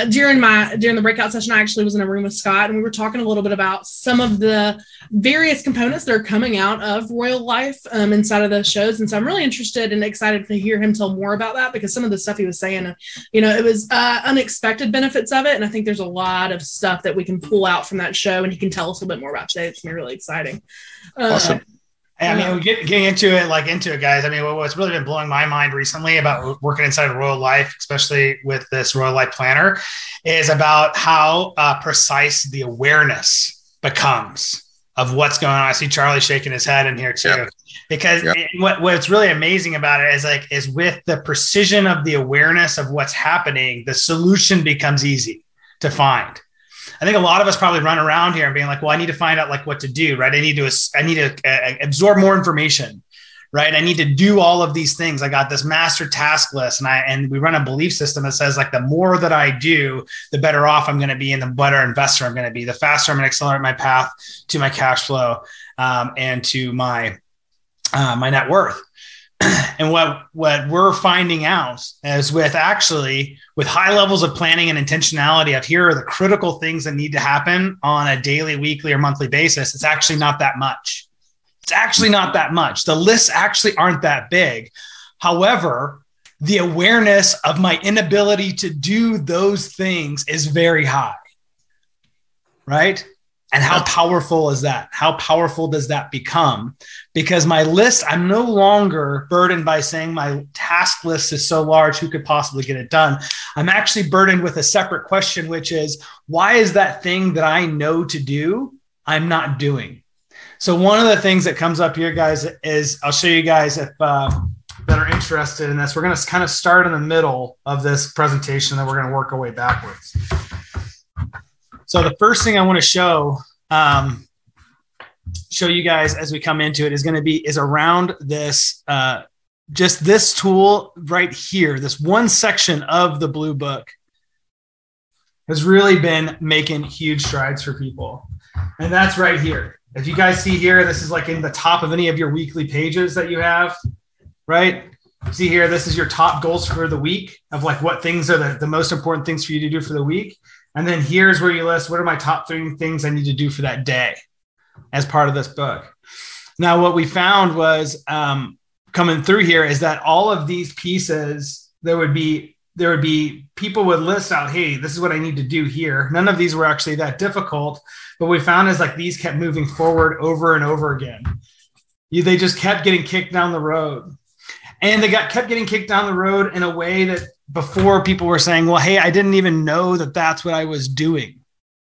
during the breakout session, I actually was in a room with Scott, and we were talking a little bit about some of the various components that are coming out of Royal Life inside of those shows. And so I'm really interested and excited to hear him tell more about that, because some of the stuff he was saying, it was unexpected benefits of it. And I think there's a lot of stuff that we can pull out from that show, and he can tell us a little bit more about today. It's going to be really exciting. Awesome. I mean, getting into it, guys. I mean, what's really been blowing my mind recently about working inside of Royal Life, especially with this Royal Life Planner, is about how precise the awareness becomes of what's going on. I see Charlie shaking his head in here too, because what's really amazing about it is with the precision of the awareness of what's happening, the solution becomes easy to find. I think a lot of us probably run around here and being like, well, I need to find out what to do, right? I need to absorb more information, right? I need to do all of these things. I got this master task list, and we run a belief system that says the more that I do, the better off I'm going to be, and the better investor I'm going to be, the faster I'm going to accelerate my path to my cash flow and to my net worth. And what we're finding out is with high levels of planning and intentionality of here are the critical things that need to happen on a daily, weekly, or monthly basis, it's actually not that much. It's actually not that much. The lists actually aren't that big. However, the awareness of my inability to do those things is very high, right? And how powerful is that? How powerful does that become? Because my list, I'm no longer burdened by saying my task list is so large, who could possibly get it done? I'm actually burdened with a separate question, which is, why is that thing that I know to do, I'm not doing? So one of the things that comes up here, guys, is I'll show you guys if that are interested in this. We're going to kind of start in the middle of this presentation, and then we're going to work our way backwards. So the first thing I want to show you guys as we come into it is around this, just this tool right here. This one section of the blue book has really been making huge strides for people. And that's right here. If you guys see here, this is in the top of any of your weekly pages that you have, right? See here, this is your top goals for the week of what things are the most important things for you to do for the week. And then here's where you list, what are my top 3 things I need to do for that day as part of this book. Now, what we found was coming through here is that all of these pieces, there would be people would list out, hey, this is what I need to do here. None of these were actually that difficult, but we found is these kept moving forward over and over again. They just kept getting kicked down the road. And they kept getting kicked down the road in a way that before people were saying, well, hey, I didn't even know that that's what I was doing,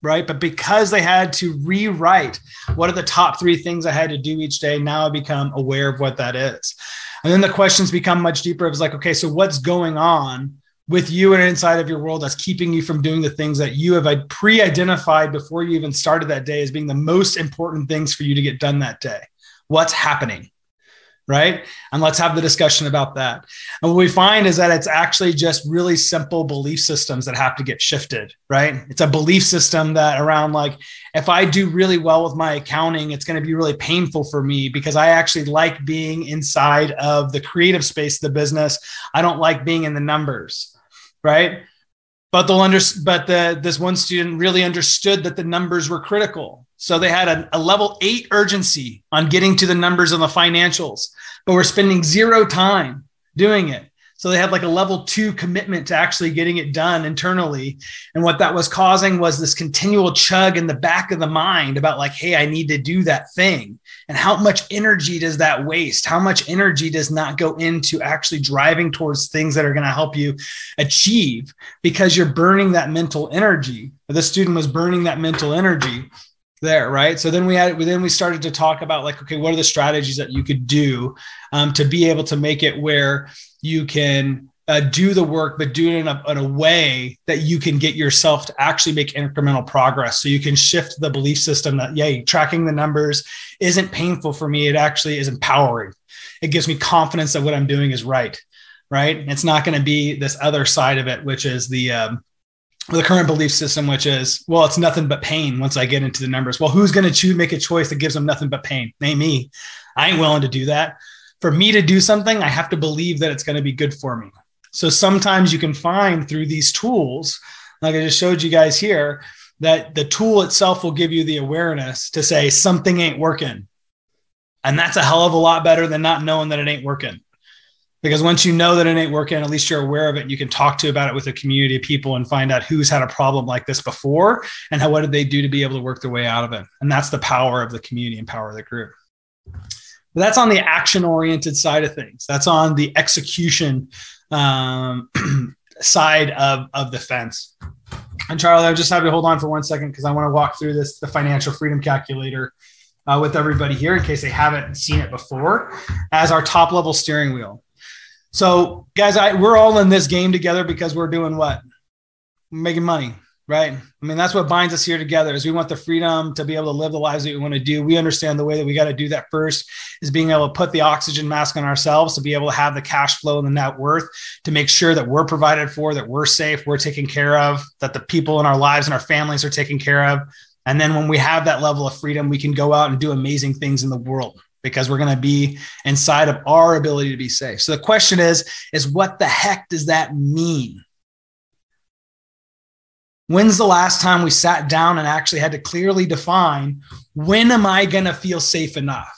right? But because they had to rewrite what are the top 3 things I had to do each day, now I become aware of what that is. And then the questions become much deeper. It was okay, so what's going on with you and inside of your world that's keeping you from doing the things that you have pre-identified before you even started that day as being the most important things for you to get done that day? What's happening? Right? And let's have the discussion about that. And what we find is that it's actually just really simple belief systems that have to get shifted, right? It's a belief system that around if I do really well with my accounting, it's going to be really painful for me because I actually like being inside of the creative space of the business. I don't like being in the numbers, right? But this one student really understood that the numbers were critical. So they had a level 8 urgency on getting to the numbers on the financials, but we're spending 0 time doing it. So they had a level 2 commitment to actually getting it done internally. And what that was causing was this continual chug in the back of the mind about hey, I need to do that thing. And how much energy does that waste? How much energy does not go into actually driving towards things that are going to help you achieve, because you're burning that mental energy. The student was burning that mental energy there, right? So then we started to talk about okay, what are the strategies that you could do to be able to make it where you can do the work, but do it in a way that you can get yourself to actually make incremental progress. So you can shift the belief system that, tracking the numbers isn't painful for me. It actually is empowering. It gives me confidence that what I'm doing is right? It's not going to be this other side of it, which is the current belief system, which is, well, it's nothing but pain once I get into the numbers. Well, who's going to make a choice that gives them nothing but pain? Name me. I ain't willing to do that. For me to do something, I have to believe that it's going to be good for me. So sometimes you can find through these tools, like I just showed you guys here, that the tool itself will give you the awareness to say something ain't working. And that's a hell of a lot better than not knowing that it ain't working. Because once you know that it ain't working, at least you're aware of it. And you can talk to about it with a community of people and find out who's had a problem like this before and what did they do to be able to work their way out of it. And that's the power of the community and power of the group. But that's on the action-oriented side of things. That's on the execution side of the fence. And Charlie, I'll just have you hold on for 1 second because I want to walk through the financial freedom calculator with everybody here in case they haven't seen it before as our top level steering wheel. So guys, we're all in this game together because we're doing what? Making money, right? I mean, that's what binds us here together is we want the freedom to be able to live the lives that we want to do. We understand the way that we got to do that first is being able to put the oxygen mask on ourselves to be able to have the cash flow and the net worth to make sure that we're provided for, that we're safe, we're taken care of, that the people in our lives and our families are taken care of. And then when we have that level of freedom, we can go out and do amazing things in the world because we're going to be inside of our ability to be safe. So the question is what the heck does that mean? When's the last time we sat down and actually had to clearly define when am I going to feel safe enough?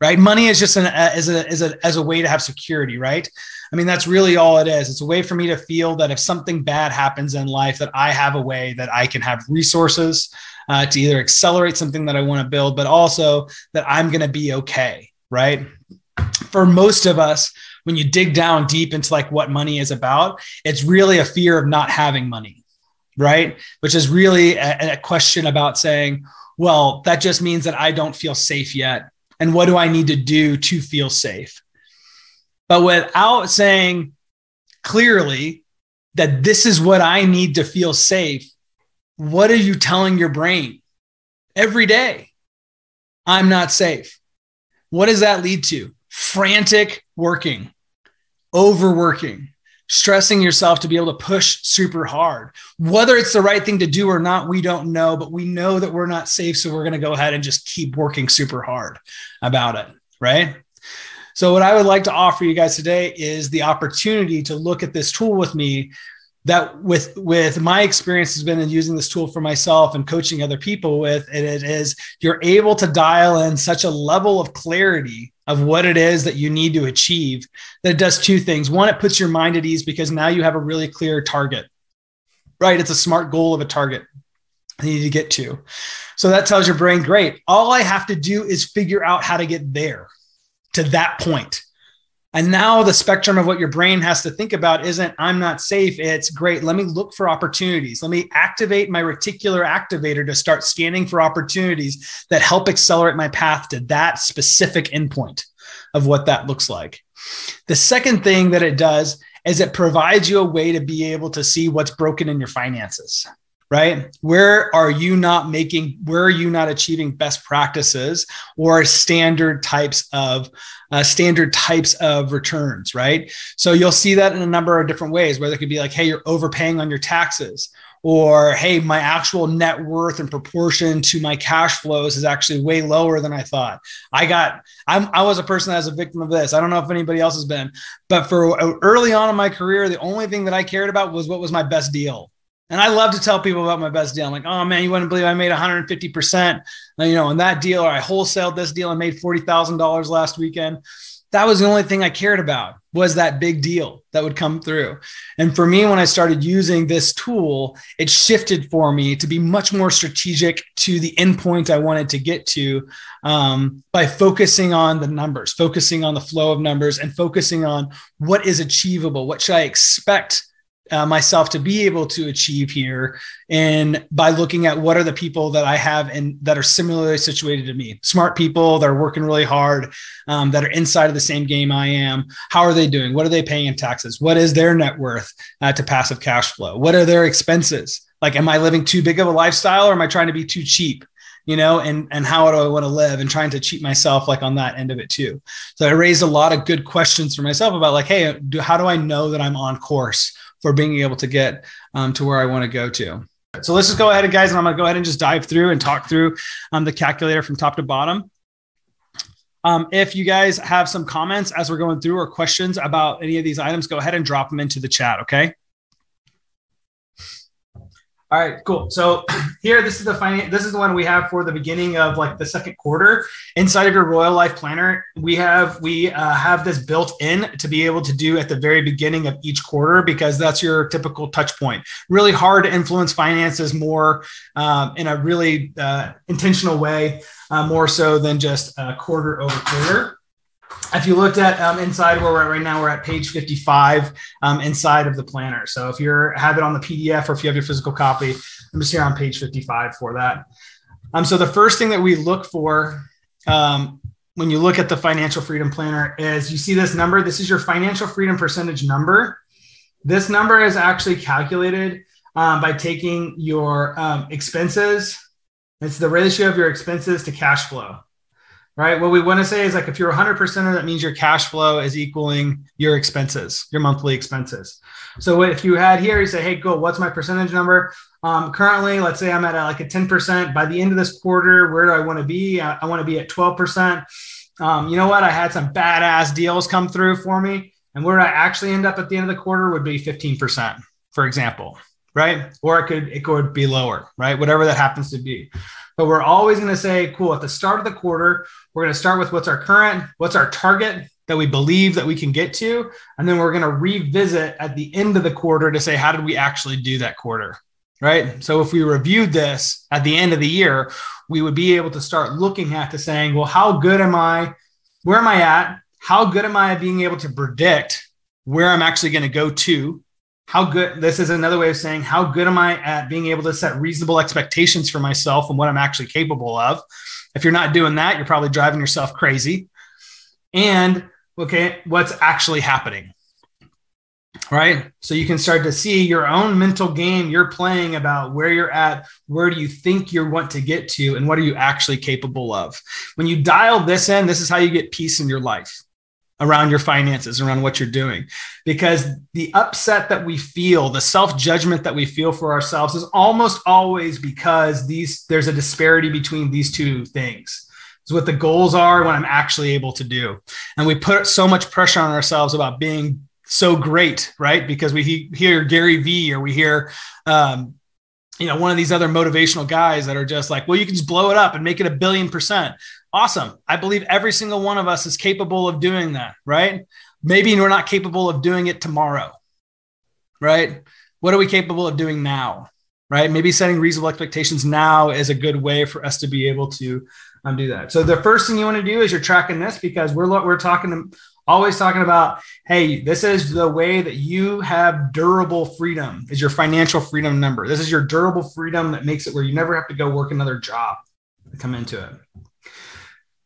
Right? Money is just as a way to have security, right? I mean, that's really all it is. It's a way for me to feel that if something bad happens in life, that I have a way that I can have resources to either accelerate something that I want to build, but also that I'm going to be okay, right? For most of us, when you dig down deep into like what money is about, it's really a fear of not having money, right? Which is really a question about saying, well, that just means that I don't feel safe yet. And what do I need to do to feel safe? But without saying clearly that this is what I need to feel safe, what are you telling your brain every day? I'm not safe. What does that lead to? Frantic working, overworking, stressing yourself to be able to push super hard. Whether it's the right thing to do or not, we don't know, but we know that we're not safe. So we're going to go ahead and just keep working super hard about it, right? So what I would like to offer you guys today is the opportunity to look at this tool with me that with my experience has been in using this tool for myself and coaching other people with it is you're able to dial in such a level of clarity of what it is that you need to achieve that it does two things. One, it puts your mind at ease because now you have a really clear target, right? It's a SMART goal of a target you need to get to. So that tells your brain, great. All I have to do is figure out how to get there to that point. And now the spectrum of what your brain has to think about isn't I'm not safe. It's great. Let me look for opportunities. Let me activate my reticular activator to start scanning for opportunities that help accelerate my path to that specific endpoint of what that looks like. The second thing that it does is it provides you a way to be able to see what's broken in your finances. Right? Where are you not achieving best practices or standard types of returns, right? So you'll see that in a number of different ways, where it could be like, hey, you're overpaying on your taxes, or hey, my actual net worth in proportion to my cash flows is actually way lower than I thought. I was a person that was a victim of this. I don't know if anybody else has been, but for early on in my career, the only thing that I cared about was what was my best deal. And I love to tell people about my best deal. I'm like, oh man, you wouldn't believe I made 150%, on that deal, or I wholesaled this deal and made $40,000 last weekend. That was the only thing I cared about, was that big deal that would come through. And for me, when I started using this tool, it shifted for me to be much more strategic to the endpoint I wanted to get to by focusing on the numbers, focusing on the flow of numbers, and focusing on what is achievable, what should I expect myself to be able to achieve here. And by looking at what are the people that I have and that are similarly situated to me, smart people that are working really hard, that are inside of the same game I am. How are they doing? What are they paying in taxes? What is their net worth to passive cash flow? What are their expenses? Like, am I living too big of a lifestyle, or am I trying to be too cheap? And how do I want to live, and trying to cheat myself like on that end of it too. So I raised a lot of good questions for myself about like, hey, how do I know that I'm on course for being able to get to where I want to go to? So let's just go ahead, guys, and I'm going to go ahead and just dive through and talk through the calculator from top to bottom. If you guys have some comments as we're going through or questions about any of these items, go ahead and drop them into the chat. Okay. All right, cool. So here, this is the one we have for the beginning of like the second quarter. Inside of your Royal Life Planner, we have this built in to be able to do at the very beginning of each quarter, because that's your typical touch point. Really hard to influence finances more in a really intentional way, more so than just quarter over quarter. If you looked at inside where we're at right now, we're at page 55 inside of the planner. So if you have it on the PDF or if you have your physical copy, I'm just here on page 55 for that. So the first thing that we look for when you look at the financial freedom planner is you see this number. This is your financial freedom percentage number. This number is actually calculated by taking your expenses. It's the ratio of your expenses to cash flow. Right. What we want to say is like, if you're 100%, that means your cash flow is equaling your expenses, your monthly expenses. So if you had here, you say, hey, cool, what's my percentage number? Currently, let's say I'm at like a 10%. By the end of this quarter, where do I want to be? I want to be at 12%. You know what? I had some badass deals come through for me. And where I actually end up at the end of the quarter would be 15%, for example. Right. Or it could be lower, right? Whatever that happens to be. But we're always going to say, cool, at the start of the quarter, we're going to start with what's our target that we believe that we can get to. And then we're going to revisit at the end of the quarter to say, how did we actually do that quarter? Right. So if we reviewed this at the end of the year, we would be able to start looking at saying, well, how good am I? Where am I at? How good am I at being able to predict where I'm actually going to go to? How good, this is another way of saying, how good am I at being able to set reasonable expectations for myself and what I'm actually capable of? If you're not doing that, you're probably driving yourself crazy. And okay, what's actually happening, right? So you can start to see your own mental game you're playing about where you're at, where do you think you want to get to, and what are you actually capable of? When you dial this in, this is how you get peace in your life around your finances, around what you're doing. Because the upset that we feel, the self-judgment that we feel for ourselves is almost always because there's a disparity between these two things. It's what the goals are and what I'm actually able to do. And we put so much pressure on ourselves about being so great, right? Because we hear Gary Vee, or we hear, one of these other motivational guys that are just like, well, you can just blow it up and make it 1,000,000,000%. Awesome. I believe every single one of us is capable of doing that, right? Maybe we're not capable of doing it tomorrow, right? What are we capable of doing now, right? Maybe setting reasonable expectations now is a good way for us to be able to do that. So the first thing you want to do is you're tracking this, because we're always talking about, hey, this is the way that you have durable freedom, is your financial freedom number. This is your durable freedom that makes it where you never have to go work another job to come into it.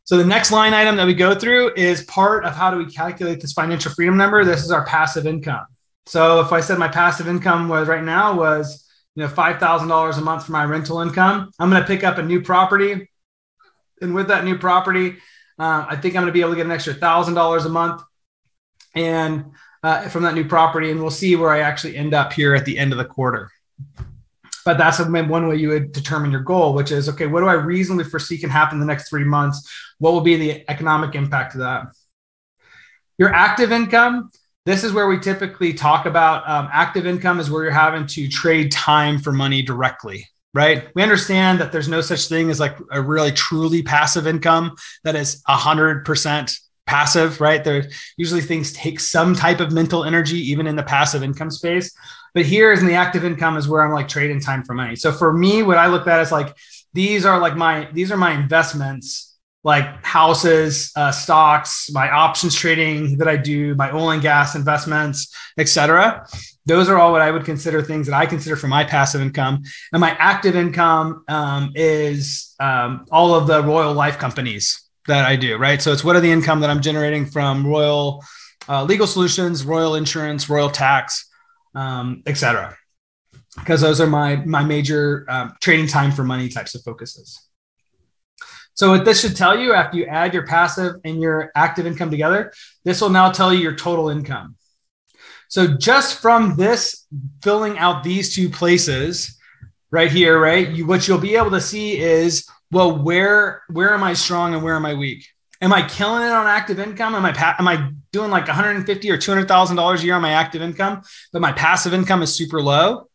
So the next line item that we go through is part of how do we calculate this financial freedom number. This is our passive income. So if I said my passive income was $5,000 a month for my rental income, I'm going to pick up a new property. And with that new property, I think I'm going to be able to get an extra $1,000 a month and from that new property. And we'll see where I actually end up here at the end of the quarter. But that's one way you would determine your goal, which is, okay, what do I reasonably foresee can happen in the next 3 months? What will be the economic impact of that? Your active income, this is where we typically talk about active income is where you're having to trade time for money directly, right? We understand that there's no such thing as like a really truly passive income that is 100% passive, right? There usually things take some type of mental energy, even in the passive income space. But here is in the active income is where I'm like trading time for money. So for me, what I looked at is like, these are my investments, like houses, stocks, my options trading that I do, my oil and gas investments, et cetera. Those are all what I would consider things that I consider for my passive income. And my active income is all of the Royal Life companies that I do, right? So it's what are the income that I'm generating from Royal Legal Solutions, Royal Insurance, Royal Tax, et cetera. Because those are my major trading time for money types of focuses. So what this should tell you, after you add your passive and your active income together, this will now tell you your total income. So just from this, filling out these two places right here, right, what you'll be able to see is, well, where am I strong and where am I weak? Am I killing it on active income? Am I doing like $150,000 or $200,000 a year on my active income, but my passive income is super low?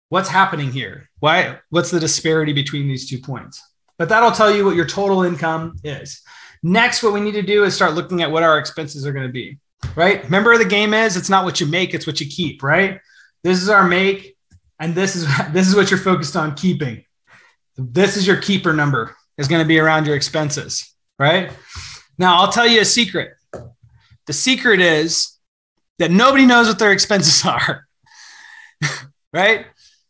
What's happening here? Why? What's the disparity between these 2 points? But that'll tell you what your total income is. Next, what we need to do is start looking at what our expenses are going to be, right? Remember, the game is, it's not what you make, it's what you keep, right? This is our make, and this is what you're focused on keeping. This is your keeper number, is going to be around your expenses, right? Now, I'll tell you a secret. The secret is that nobody knows what their expenses are, right?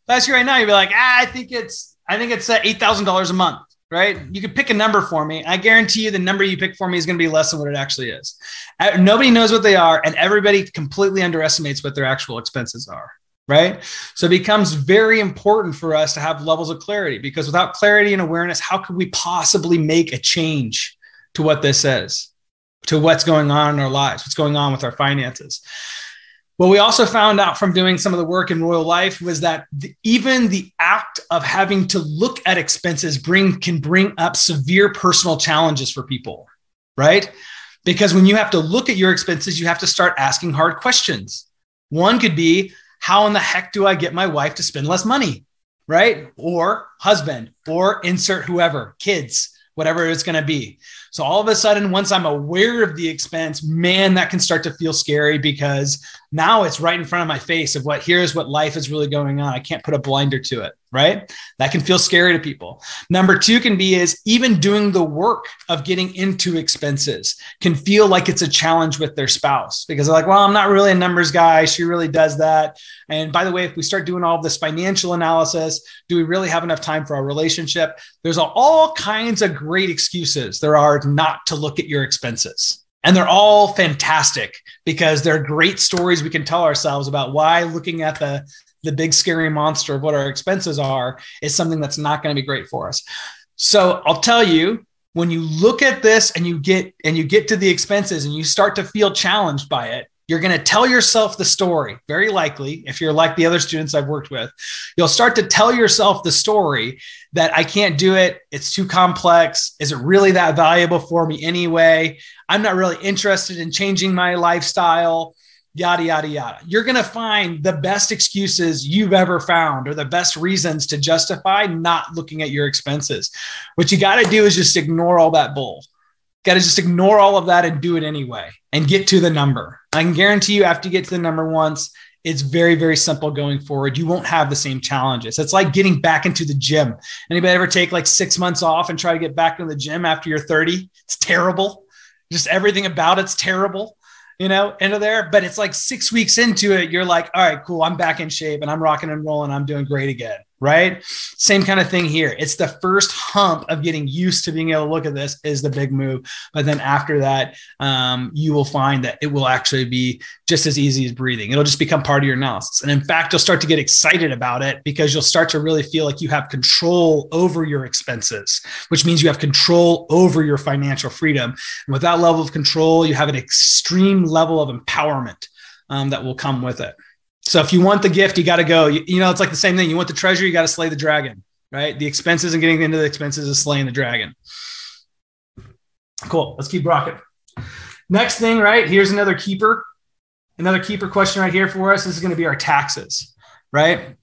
Last year right now, you'd be like, I think it's $8,000 a month, right? You could pick a number for me. I guarantee you the number you pick for me is going to be less than what it actually is. Nobody knows what they are, and everybody completely underestimates what their actual expenses are, right? So it becomes very important for us to have levels of clarity, because without clarity and awareness, how could we possibly make a change to what this is, to what's going on in our lives, what's going on with our finances? What we also found out from doing some of the work in Royal Life was that even the act of having to look at expenses can bring up severe personal challenges for people, right? Because when you have to look at your expenses, you have to start asking hard questions. One could be, how in the heck do I get my wife to spend less money, right? Or husband, or insert whoever, kids, whatever it's going to be. So all of a sudden, once I'm aware of the expense, man, that can start to feel scary, because now it's right in front of my face of here's what life is really going on. I can't put a blinder to it, right? That can feel scary to people. Number two can be is even doing the work of getting into expenses can feel like it's a challenge with their spouse, because they're like, well, I'm not really a numbers guy. She really does that. And by the way, if we start doing all of this financial analysis, do we really have enough time for our relationship? There's all kinds of great excuses there are not to look at your expenses. And they're all fantastic, because they're great stories we can tell ourselves about why looking at the big scary monster of what our expenses are is something that's not going to be great for us. So I'll tell you, when you look at this and you get to the expenses and you start to feel challenged by it, you're going to tell yourself the story. Very likely, if you're like the other students I've worked with, you'll start to tell yourself the story that I can't do it. It's too complex. Is it really that valuable for me anyway? I'm not really interested in changing my lifestyle, yada, yada, yada. You're going to find the best excuses you've ever found, or the best reasons to justify not looking at your expenses. What you got to do is just ignore all that bull. Got to just ignore all of that and do it anyway and get to the number. I can guarantee you, after you get to the number once, it's very, very simple going forward. You won't have the same challenges. It's like getting back into the gym. Anybody ever take like 6 months off and try to get back into the gym after you're 30? It's terrible. Just everything about it's terrible, into there. But it's like 6 weeks into it, you're like, all right, cool. I'm back in shape and I'm rocking and rolling. I'm doing great again. Right? Same kind of thing here. It's the first hump of getting used to being able to look at this is the big move. But then after that, you will find that it will actually be just as easy as breathing. It'll just become part of your analysis. And in fact, you'll start to get excited about it, because you'll start to really feel like you have control over your expenses, which means you have control over your financial freedom. And with that level of control, you have an extreme level of empowerment that will come with it. So if you want the gift, you got to go, it's like the same thing. You want the treasure, you got to slay the dragon, right? The expenses and getting into the expenses is slaying the dragon. Cool. Let's keep rocking. Next thing, right? Here's another keeper question right here for us. This is going to be our taxes, right?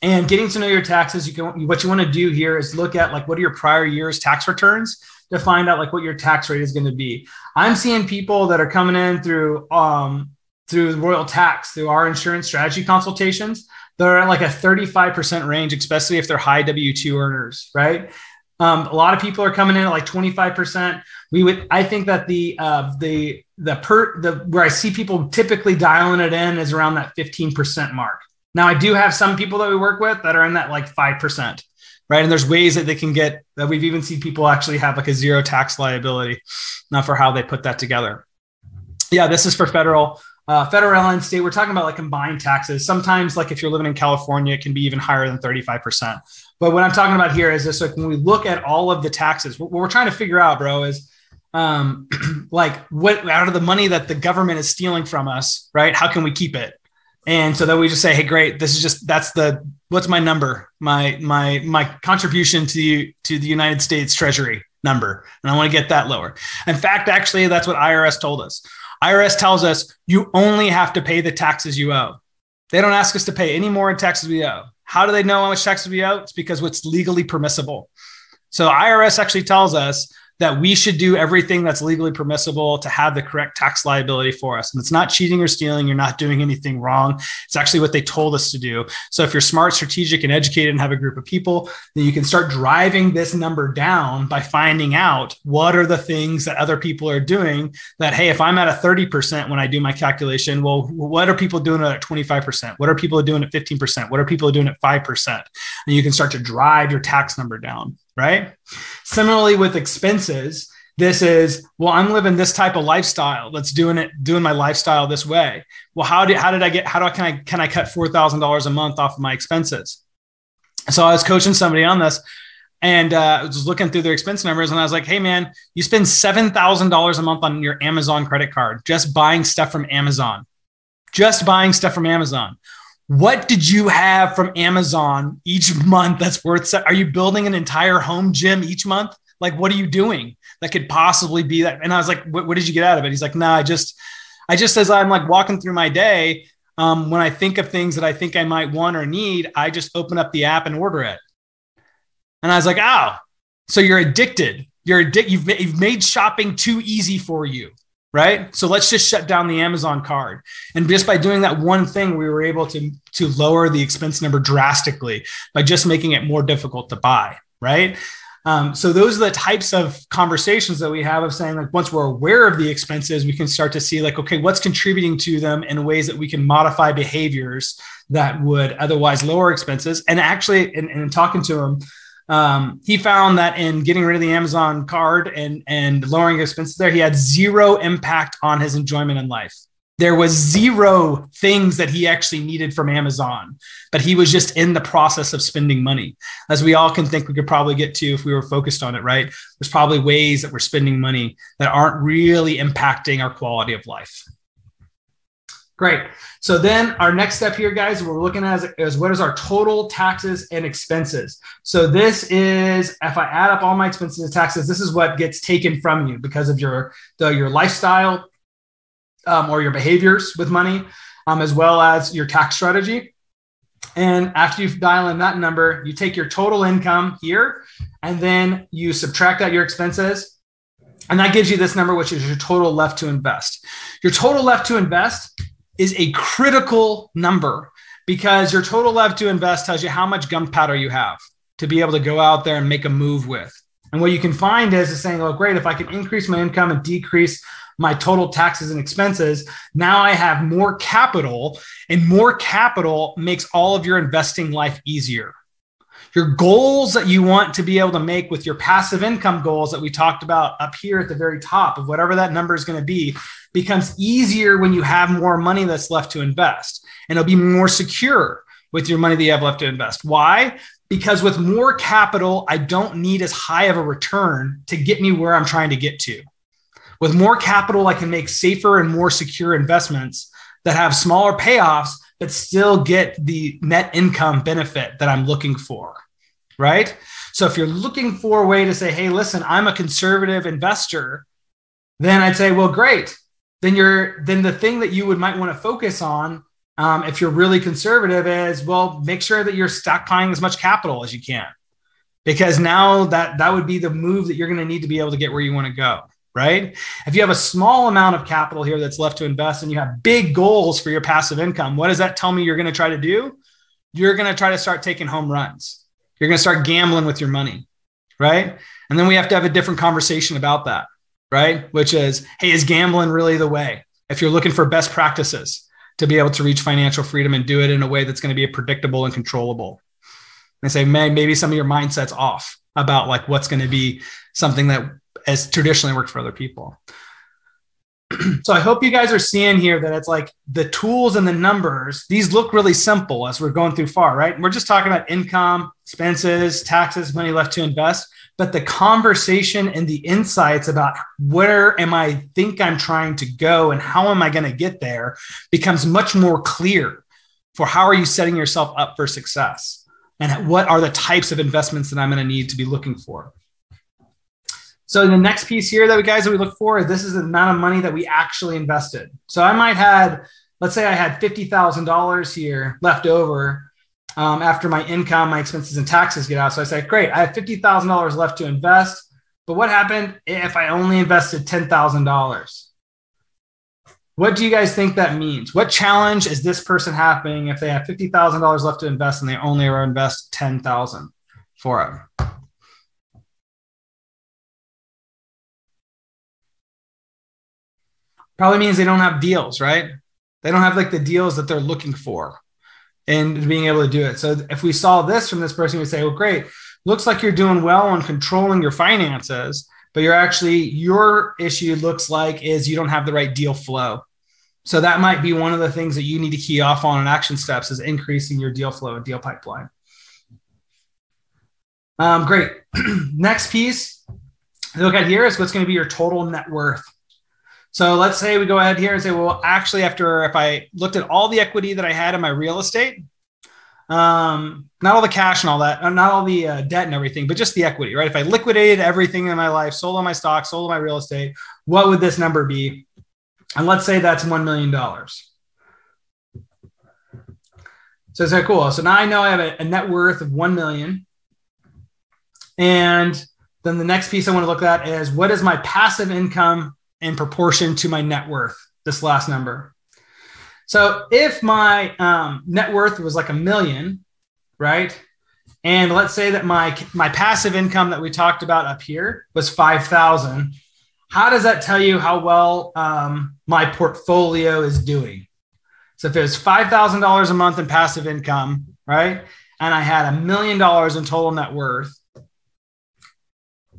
And getting to know your taxes, what you want to do here is look at what are your prior year's tax returns to find out what your tax rate is going to be. I'm seeing people that are coming in through Royal Tax, through our insurance strategy consultations, they're at a 35% range, especially if they're high W-2 earners, right? A lot of people are coming in at 25%. I think that where I see people typically dialing it in is around that 15% mark. Now, I do have some people that we work with that are in that 5%, right? And there's ways that they can get that. We've even seen people actually have a zero tax liability, not for how they put that together. Yeah, this is for federal and state. We're talking about combined taxes. Sometimes if you're living in California, it can be even higher than 35%. But what I'm talking about here is this, when we look at all of the taxes, what we're trying to figure out, bro, is what out of the money that the government is stealing from us, right? How can we keep it? And so then we just say, hey, great. What's my number? My contribution to the United States Treasury number. And I want to get that lower. In fact, actually, that's what IRS told us. IRS tells us you only have to pay the taxes you owe. They don't ask us to pay any more in taxes we owe. How do they know how much taxes we owe? It's because it's legally permissible. So IRS actually tells us that we should do everything that's legally permissible to have the correct tax liability for us. And it's not cheating or stealing. You're not doing anything wrong. It's actually what they told us to do. So if you're smart, strategic, and educated and have a group of people, then you can start driving this number down by finding out what are the things that other people are doing that, hey, if I'm at a 30% when I do my calculation, well, what are people doing at 25%? What are people doing at 15%? What are people doing at 5%? And you can start to drive your tax number down. Right? Similarly with expenses, this is, well, I'm living this type of lifestyle. Let's doing my lifestyle this way. Well, can I cut $4,000 a month off of my expenses? So I was coaching somebody on this and I was looking through their expense numbers and I was like, hey man, you spend $7,000 a month on your Amazon credit card, just buying stuff from Amazon. What did you have from Amazon each month that's worth? Are you building an entire home gym each month? Like, what are you doing that could possibly be that? And I was like, what did you get out of it? He's like, no, I just as I'm like walking through my day, when I think of things that I think I might want or need, I just open up the app and order it. And I was like, oh, so you're addicted. You've made shopping too easy for you. Right? So let's just shut down the Amazon card. And just by doing that one thing, we were able to lower the expense number drastically by just making it more difficult to buy. Right? So those are the types of conversations that we have of saying, like, once we're aware of the expenses, we can start to see like, okay, what's contributing to them in ways that we can modify behaviors that would otherwise lower expenses. And actually, in talking to him, he found that in getting rid of the Amazon card and lowering expenses there, he had zero impact on his enjoyment in life. There was zero things that he actually needed from Amazon, but he was just in the process of spending money. As we all can think we could probably get to if we were focused on it, right? There's probably ways that we're spending money that aren't really impacting our quality of life. Great. So then our next step here, guys, we're looking at is what is our total taxes and expenses. So this is, if I add up all my expenses and taxes, this is what gets taken from you because of your lifestyle or your behaviors with money, as well as your tax strategy. And after you dial in that number, you take your total income here, and then you subtract out your expenses. And that gives you this number, which is your total left to invest. Your total left to invest is a critical number because your total left to invest tells you how much gunpowder you have to be able to go out there and make a move with. And what you can find is saying, oh, great, if I can increase my income and decrease my total taxes and expenses, now I have more capital, and more capital makes all of your investing life easier. Your goals that you want to be able to make with your passive income goals that we talked about up here at the very top of whatever that number is going to be becomes easier when you have more money that's left to invest. And it'll be more secure with your money that you have left to invest. Why? Because with more capital, I don't need as high of a return to get me where I'm trying to get to. With more capital, I can make safer and more secure investments that have smaller payoffs, but still get the net income benefit that I'm looking for, right? So if you're looking for a way to say, hey, listen, I'm a conservative investor, then I'd say, well, great. Then the thing that you might want to focus on, if you're really conservative, is, well, make sure that you're stockpiling as much capital as you can, because now that would be the move that you're going to need to be able to get where you want to go. Right? If you have a small amount of capital here that's left to invest and you have big goals for your passive income, what does that tell me you're going to try to do? You're going to try to start taking home runs. You're going to start gambling with your money, right? And then we have to have a different conversation about that, right? Which is, hey, is gambling really the way? If you're looking for best practices to be able to reach financial freedom and do it in a way that's going to be predictable and controllable. And say, maybe some of your mindset's off about like what's going to be something that has traditionally worked for other people. So I hope you guys are seeing here that it's like the tools and the numbers, these look really simple as we're going through far, right? We're just talking about income, expenses, taxes, money left to invest, but the conversation and the insights about where am I think I'm trying to go and how am I going to get there becomes much more clear for how are you setting yourself up for success and what are the types of investments that I'm going to need to be looking for. So the next piece here that we look for, this is the amount of money that we actually invested. So let's say I had $50,000 here left over after my income, my expenses and taxes get out. So I say, great, I have $50,000 left to invest. But what happened if I only invested $10,000? What do you guys think that means? What challenge is this person having if they have $50,000 left to invest and they only invest $10,000 for it? Probably means they don't have deals, right? They don't have like the deals that they're looking for and being able to do it. So if we saw this from this person, we'd say, well, great. Looks like you're doing well on controlling your finances, but your issue looks like is you don't have the right deal flow. So that might be one of the things that you need to key off on in action steps is increasing your deal flow and deal pipeline. Great. Next piece to look at here is what's going to be your total net worth. So let's say we go ahead here and say, well, actually, if I looked at all the equity that I had in my real estate, not all the cash and all that, not all the debt and everything, but just the equity, right? If I liquidated everything in my life, sold all my stock, sold all my real estate, what would this number be? And let's say that's $1 million. So it's cool. So now I know I have a net worth of 1 million. And then the next piece I want to look at is what is my passive income in proportion to my net worth, this last number. So if my net worth was like $1 million, right? And let's say that my passive income that we talked about up here was 5,000. How does that tell you how well my portfolio is doing? So if it was $5,000 a month in passive income, right? And I had $1 million in total net worth,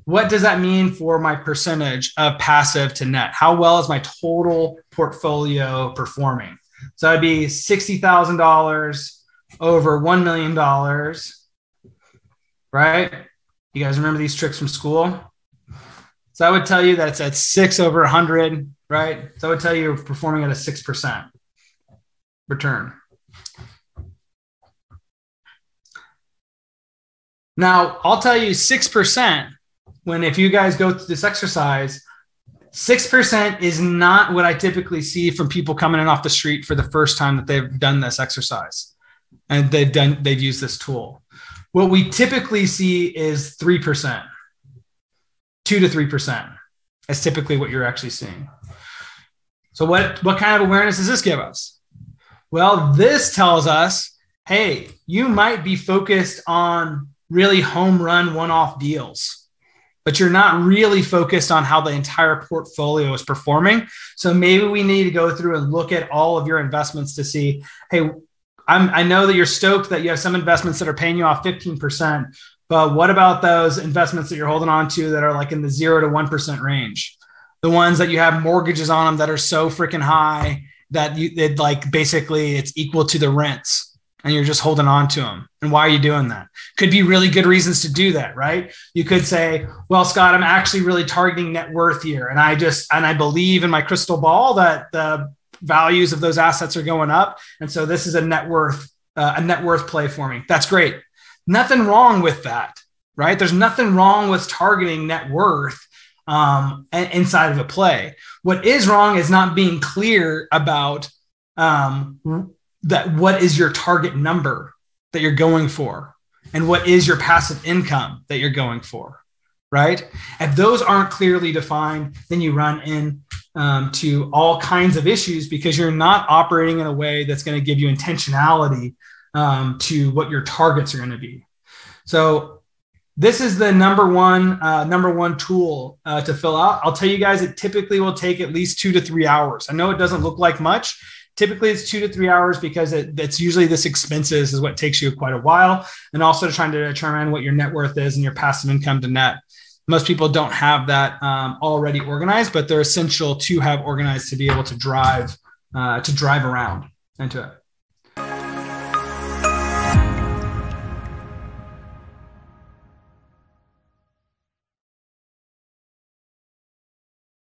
what does that mean for my percentage of passive to net? How well is my total portfolio performing? So it'd be $60,000 over $1 million, right? You guys remember these tricks from school? So I would tell you that it's at 6 over 100, right? So I would tell you you're performing at a 6% return. Now, I'll tell you 6%. If you guys go through this exercise, 6% is not what I typically see from people coming in off the street for the first time that they've done this exercise and they've used this tool. What we typically see is 3%, 2 to 3%. That's typically what you're actually seeing. So what kind of awareness does this give us? Well, this tells us, hey, you might be focused on really home run one-off deals, but you're not really focused on how the entire portfolio is performing. So maybe we need to go through and look at all of your investments to see, hey, I know that you're stoked that you have some investments that are paying you off 15%, but what about those investments that you're holding on to that are like in the 0 to 1% range? The ones that you have mortgages on them that are so freaking high that it's equal to the rents. And you're just holding on to them. And why are you doing that? Could be really good reasons to do that, right? You could say, well, Scott, I'm actually really targeting net worth here. And I believe in my crystal ball that the values of those assets are going up. And so this is a net worth play for me. That's great. Nothing wrong with that, right? There's nothing wrong with targeting net worth inside of a play. What is wrong is not being clear about that what is your target number that you're going for and what is your passive income that you're going for, right? If those aren't clearly defined, then you run to all kinds of issues because you're not operating in a way that's going to give you intentionality to what your targets are going to be. So this is the number one tool to fill out. I'll tell you guys, it typically will take at least 2 to 3 hours. I know it doesn't look like much. Typically it's 2 to 3 hours because it's usually this expenses is what takes you quite a while. And also trying to determine what your net worth is and your passive income to net. Most people don't have that already organized, but they're essential to have organized to be able to drive around into it.